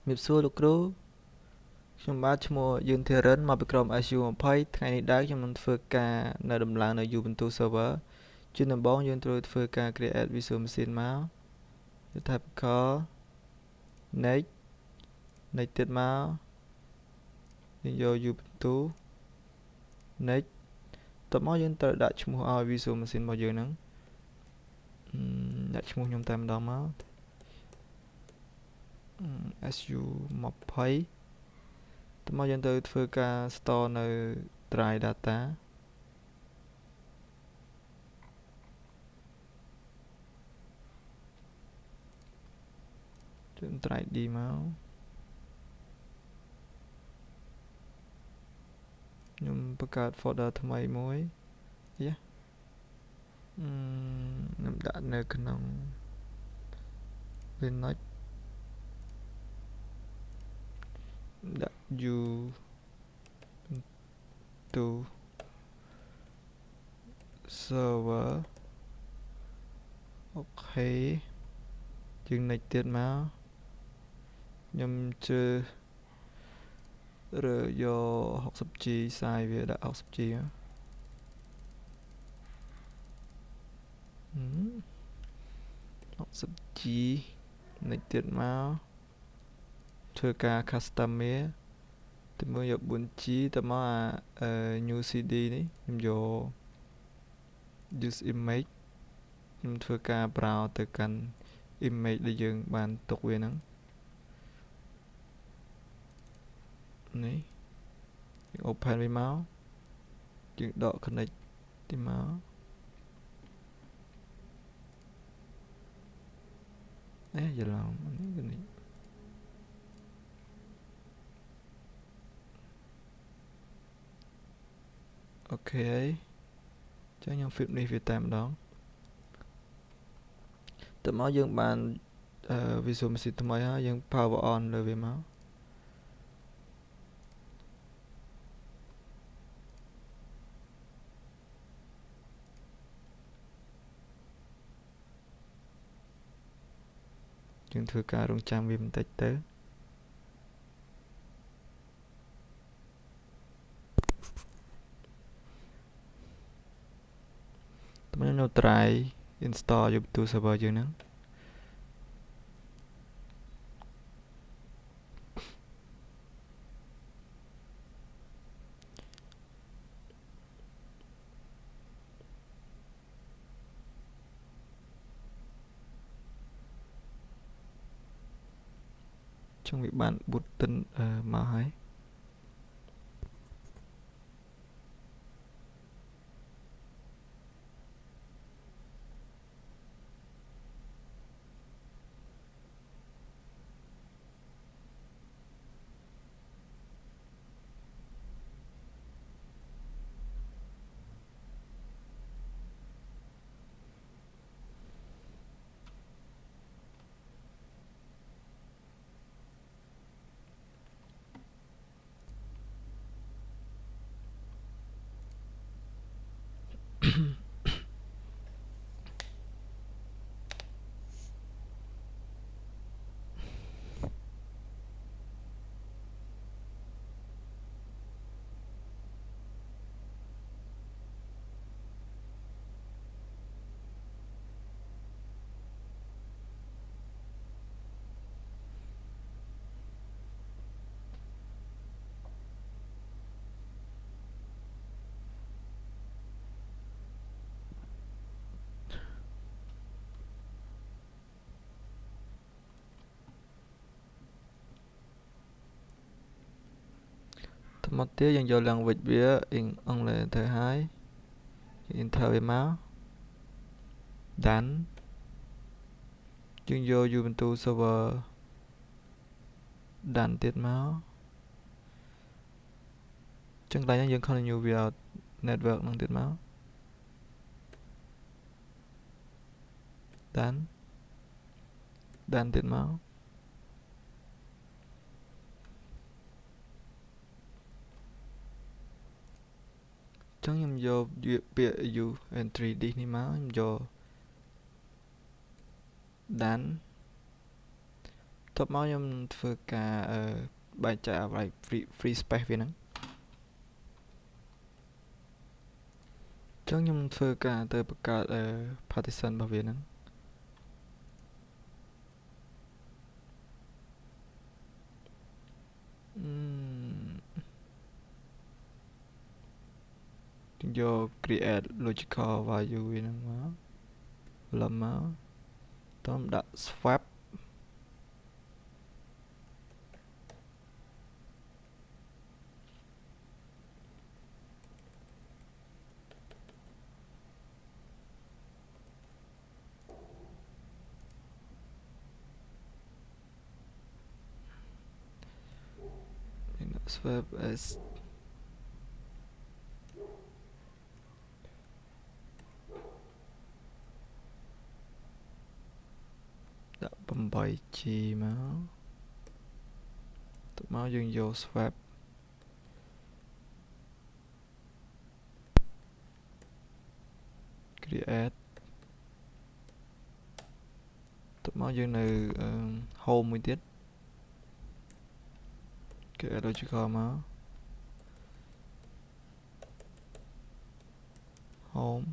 មៀបសួរលោកគ្រូខ្ញុំបាទឈ្មោះយឿនធីរិនមកពីក្រុម SU20 ថ្ងៃនេះដែរខ្ញុំនឹងធ្វើការនៅដំឡើងនៅ Ubuntu server ជាដំបូងយើងត្រូវធ្វើការ create virtual machine មកយក typical next ទៀតមកយើងយក Ubuntu next តមកយើងត្រូវដាក់ឈ្មោះឲ្យ virtual machine របស់យើងហ្នឹងដាក់ឈ្មោះខ្ញុំតែម្ដងមក SU20 តមកយើងត្រូវធ្វើការ store នៅ drive data ចុច drive D មកខ្ញុំបង្កើត folder ថ្មីមួយខ្ញុំដាក់នៅក្នុង Linux ដាក់ Ubuntu server អូខេយើង next ទៀតមកខ្ញុំជឿរើយក 60G សាយវាដាក់ 60G 60G next ទៀតមកធ្វើការ custom វាទៅមើលយក 4G ទៅមកnew CD នេះខ្ញុំយក use image ខ្ញុំធ្វើការ browse ទៅកាន់ image ដែលយើងបានទុកវាហ្នឹងនេះយើង open វាមកយើងដក connect ទីមកច្រឡំនេះអូខេចឹងខ្ញុំ fit នេះវាតែម្ដងតមកយើងបានvisual machine ថ្មីហើយយើង power on លើវាមកយើងធ្វើការរងចាំវាបន្តិចទៅតមកនៅ try install Ubuntu server យើងហ្នឹងចឹងវាបាន button មកហើយមកទៀតយើងយក language វា English ទៅហើយ enter វាមក done យើងយក Ubuntu server done ទៀតមកចឹងកន្លែងហ្នឹងយើង continue វា network ហ្នឹងទៀតមក done ទៀតមកចឹងខ្ញុំយកពាក្យ u entry this នេះមកខ្ញុំយក done ត តមកខ្ញុំធ្វើការបែងចែកឲ្យ free space វាហ្នឹងចឹងខ្ញុំធ្វើការទៅបង្កើតpartition របស់វាហ្នឹងយក create logical value វាហ្នឹងមកលំមកតំដាក់ swap swap as ដាក់ 8G មកតមកយើងយក swap create តមកយើងនៅ home មួយទៀត create logical មក home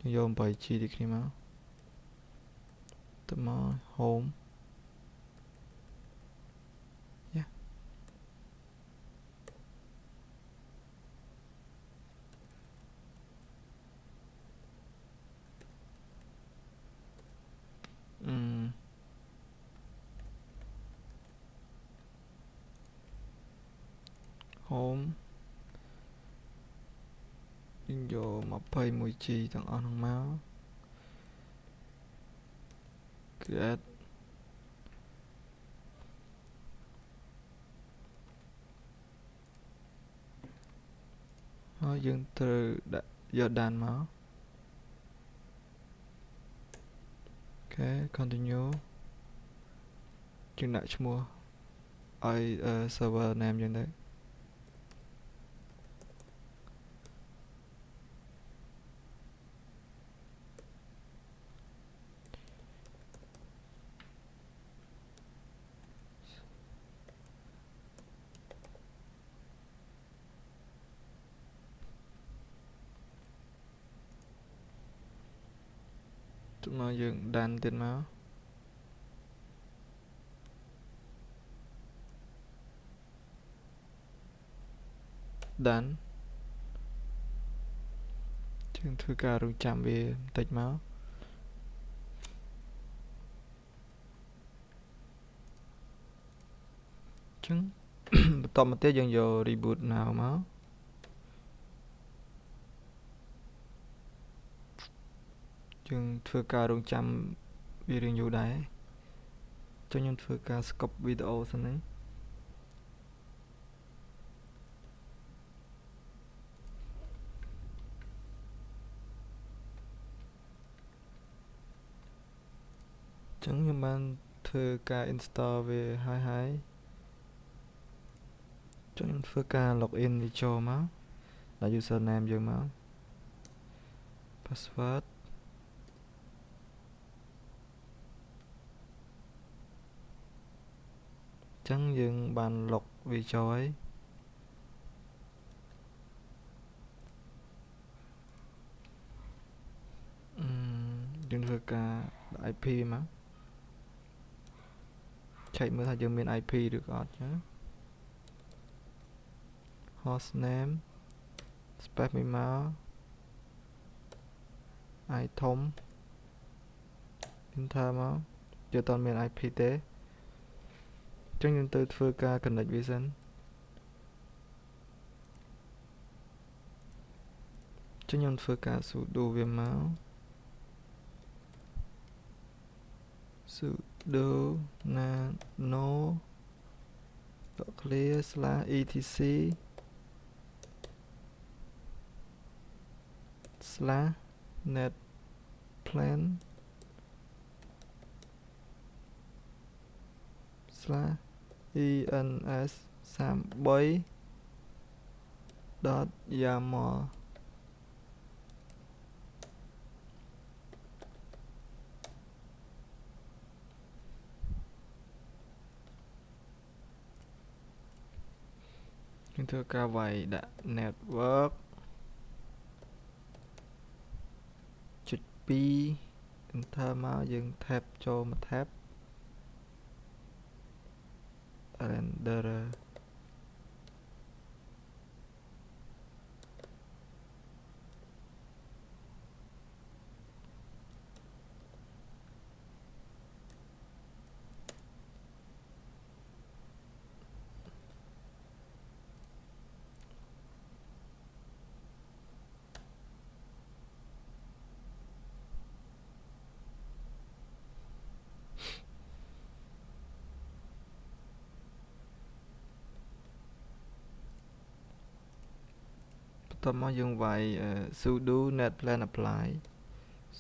យើងយក 8G ទីគ្នាមកតមក home យ៉ាhome យើងយក 21G ទាំងអស់ហ្នឹងមក create ហើយយើងត្រូវដាក់យកដានមក អូខេ continue យើងដាក់ឈ្មោះឲ្យ server name យើងទៅមកយើងដានទៀតមកដានយើងធ្វើការរងចាំវាបន្តិចមកចឹងបន្តមកទៀតយើងយក reboot now មកយើងធ្វើការរងចាំវារៀងយូរដែរចឹងខ្ញុំធ្វើការ stop វីដេអូសិនហ្នឹងចឹងខ្ញុំបានធ្វើការ install វាហើយចឹងខ្ញុំធ្វើការ login វាចូលមកដាក់ username យើងមក password ចឹងយើងបាន log វាចូលហើយយើងធ្វើការដាក់ IP មកឆែកមើលថាយើងមាន IP ឬក៏អត់ចឹង host name space មួយមក item enter មកយើងអត់មាន IP ទេចឹងយើងទៅធ្វើការ connect វាសិនចឹងខ្ញុំធ្វើការ sudo វាមក sudo nano clear /etc /net plan /ens 33 .yaml យើងធ្វើការវាយដាក់ network ចុច2 enter មកយើង tab ចូលមួយ tab renderer បន្ទាប់មកយើងវាយ sudo net plan apply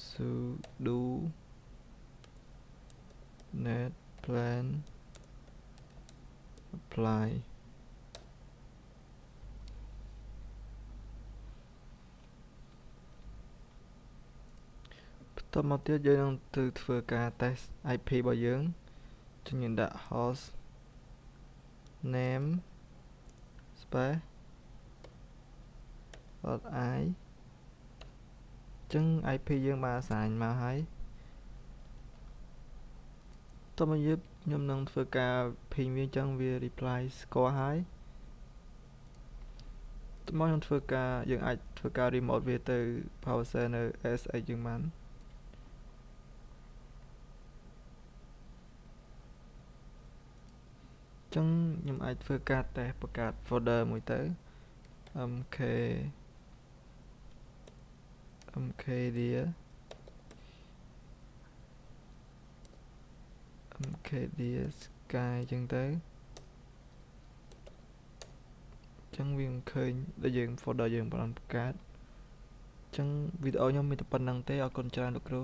sudo net plan apply បន្ទាប់មកទៀតយើងនឹងទៅធ្វើការ test IP របស់យើងចឹងយើងដាក់ host name space .i ចឹង IP យើងបានអាសាញមកហើយតោះមកខ្ញុំនឹងធ្វើការ ping វាចឹងវា reply ស្គាល់ហើយតោះមកខ្ញុំធ្វើការយើងអាចធ្វើការ remote វាទៅ browser នៅ SX យើងបានចឹងខ្ញុំអាចធ្វើការ test បង្កើត folder មួយទៅ mkdir sky ចឹងទៅចឹងវាមិនឃើញដែលយើង folder យើងបានបង្កើតចឹងវីដេអូខ្ញុំមានតែប៉ុណ្្នឹងទេអរគុណច្រើនលោកគ្រូ